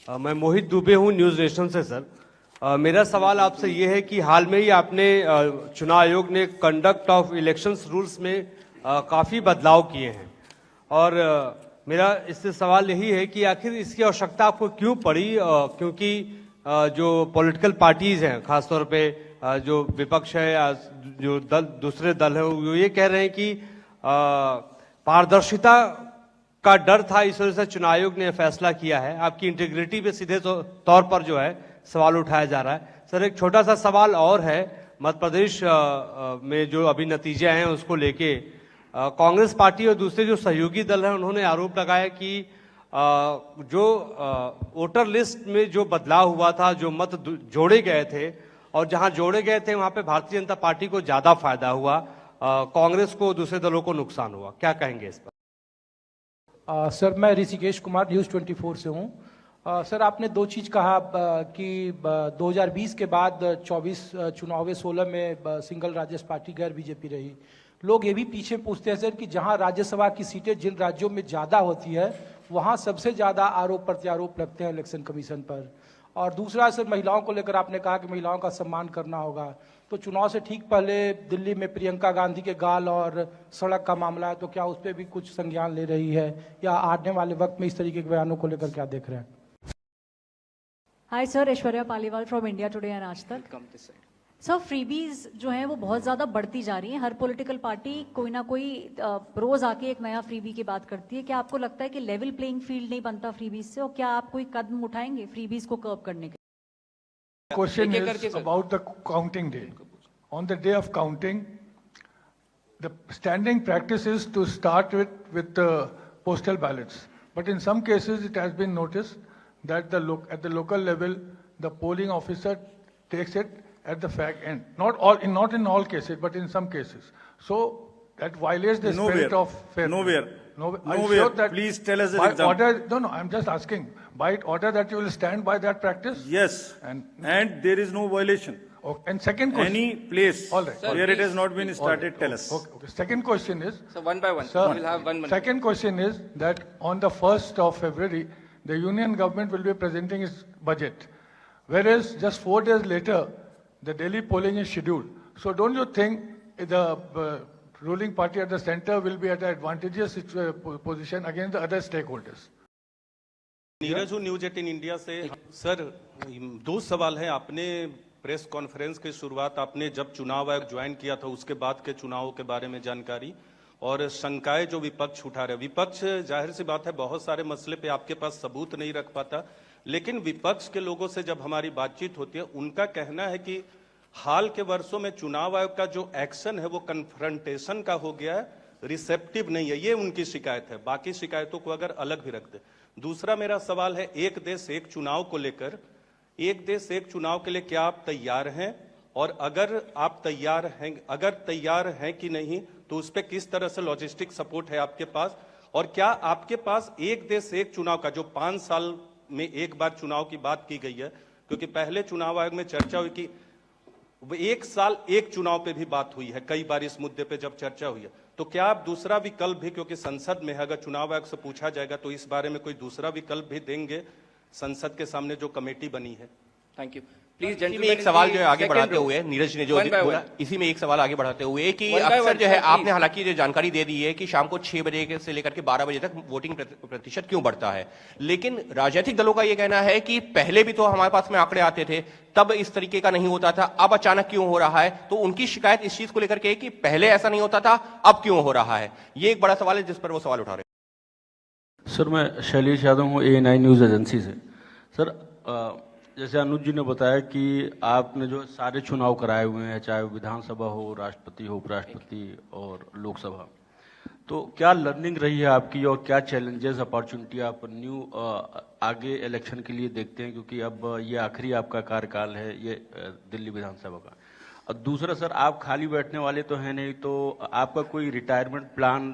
मैं मोहित दुबे हूं news nation से सर। मेरा सवाल आपसे ये है कि हाल में ही आपने चुनाव आयोग ने कंडक्ट ऑफ इलेक्शंस रूल्स में काफ़ी बदलाव किए हैं और मेरा इससे सवाल यही है कि आखिर इसकी आवश्यकता आपको क्यों पड़ी, क्योंकि जो पॉलिटिकल पार्टीज हैं, खासतौर पे जो विपक्ष है या जो दूसरे दल है, वो ये कह रहे हैं कि पारदर्शिता का डर था, इस वजह से चुनाव आयोग ने फैसला किया है। आपकी इंटीग्रिटी पे सीधे तौर पर जो है सवाल उठाया जा रहा है। सर एक छोटा सा सवाल और है, मध्य प्रदेश में जो अभी नतीजे आए हैं उसको लेके कांग्रेस पार्टी और दूसरे जो सहयोगी दल हैं उन्होंने आरोप लगाया कि जो वोटर लिस्ट में जो बदलाव हुआ था, जो मत जोड़े गए थे और जहां जोड़े गए थे वहां पे भारतीय जनता पार्टी को ज्यादा फायदा हुआ, कांग्रेस को, दूसरे दलों को नुकसान हुआ। क्या कहेंगे इस पर? सर मैं ऋषिकेश कुमार न्यूज़ 24 से हूँ। सर आपने दो चीज़ कहा कि 2020 के बाद 24 चुनाव 16 में सिंगल राज्य पार्टी गैर बीजेपी रही। लोग ये भी पीछे पूछते हैं सर कि जहाँ राज्यसभा की सीटें जिन राज्यों में ज़्यादा होती है वहाँ सबसे ज़्यादा आरोप प्रत्यारोप लगते हैं इलेक्शन कमीशन पर। और दूसरा सर महिलाओं को लेकर आपने कहा कि महिलाओं का सम्मान करना होगा, तो चुनाव से ठीक पहले दिल्ली में प्रियंका गांधी के गाल और सड़क का मामला है, तो क्या उस पर भी कुछ संज्ञान ले रही है या आने वाले वक्त में इस तरीके के बयानों को लेकर क्या देख रहे हैं? Hi sir, Aishwarya Paliwal from India today and आज तक। सर फ्रीबीज जो है वो बहुत ज़्यादा बढ़ती जा रही हैं। हर पॉलिटिकल पार्टी कोई ना कोई रोज आके एक नया फ्रीबी की बात करती है। क्या आपको लगता है कि लेवल प्लेइंग फील्ड नहीं बनता फ्रीबीज से, और क्या आप कोई कदम उठाएंगे फ्रीबीज को कर्व करने के? Question is about the counting day. On the day of counting, the standing practice is to start with the postal ballots. But in some cases, it has been noticed that at the local level, the polling officer takes it at the fag end. Not in all cases, but in some cases. So that violates the spirit of fairness. Nowhere. Please tell us an example. Order, no, I'm just asking. By order that you will stand by that practice? Yes. And there is no violation. Okay. And second question. Any place where it has not been started, tell us. Okay. Second question is. So one by one. Sir, we'll have one. Second question is that on the 1st of February, the union government will be presenting its budget. Whereas just 4 days later, the Delhi polling is scheduled. So don't you think the ruling party at the center will be at an advantageous position against the other stakeholders? Neeraj हूँ news 18 India से। Sir 2 सवाल हैं। आपने press conference की शुरुआत आपने जब चुनाव आयोग ज्वाइन किया था उसके बाद के चुनावों के बारे में जानकारी और शंकाएं जो विपक्ष उठा रहे। विपक्ष जाहिर सी बात है बहुत सारे मसले पे आपके पास सबूत नहीं रख पाता, लेकिन विपक्ष के लोगों से जब हमारी बातचीत होती है उनका कहना है कि हाल के वर्षों में चुनाव आयोग का जो एक्शन है वो कन्फ्रंटेशन का हो गया है, रिसेप्टिव नहीं है। ये उनकी शिकायत है। बाकी शिकायतों को अगर अलग भी रखते। दूसरा मेरा सवाल है एक देश एक चुनाव को लेकर, एक देश एक चुनाव के लिए क्या आप तैयार हैं, और अगर आप तैयार हैं कि नहीं तो उस पर किस तरह से लॉजिस्टिक सपोर्ट है आपके पास, और क्या आपके पास एक देश एक चुनाव का जो 5 साल में एक बार चुनाव की बात की गई है, क्योंकि पहले चुनाव आयोग में चर्चा हुई कि 1 साल एक चुनाव पे भी बात हुई है कई बार इस मुद्दे पे जब चर्चा हुई है, तो क्या आप दूसरा विकल्प भी, क्योंकि संसद में है, अगर चुनाव आयोग से पूछा जाएगा तो इस बारे में कोई दूसरा विकल्प भी देंगे संसद के सामने जो कमेटी बनी है? Thank you. प्लीज इसी में एक सवाल जो है आगे बढ़ाते हुए नीरज ने जो बोला, इसी में एक सवाल आगे बढ़ाते हुए कि अक्सर जो है आपने हालांकि जो जानकारी दे दी है कि शाम को 6 बजे से लेकर के 12 बजे तक वोटिंग प्रतिशत क्यों बढ़ता है, लेकिन राजनीतिक दलों का यह कहना है कि पहले भी तो हमारे पास में आंकड़े आते थे, तब इस तरीके का नहीं होता था, अब अचानक क्यों हो रहा है? तो उनकी शिकायत इस चीज को लेकर के कि पहले ऐसा नहीं होता था, अब क्यों हो रहा है? ये एक बड़ा सवाल है जिस पर वो सवाल उठा रहे हैं। सर मैं शैलेश यादव हूँ ANI न्यूज़ एजेंसी से। सर जैसे अनुज जी ने बताया कि आपने जो सारे चुनाव कराए हुए हैं, चाहे विधानसभा हो, राष्ट्रपति हो, उपराष्ट्रपति और लोकसभा, तो क्या लर्निंग रही है आपकी और क्या चैलेंजेस अपॉर्चुनिटी आप आगे इलेक्शन के लिए देखते हैं, क्योंकि अब ये आखिरी आपका कार्यकाल है ये दिल्ली विधानसभा का। और दूसरा सर, आप खाली बैठने वाले तो हैं नहीं, तो आपका कोई रिटायरमेंट प्लान?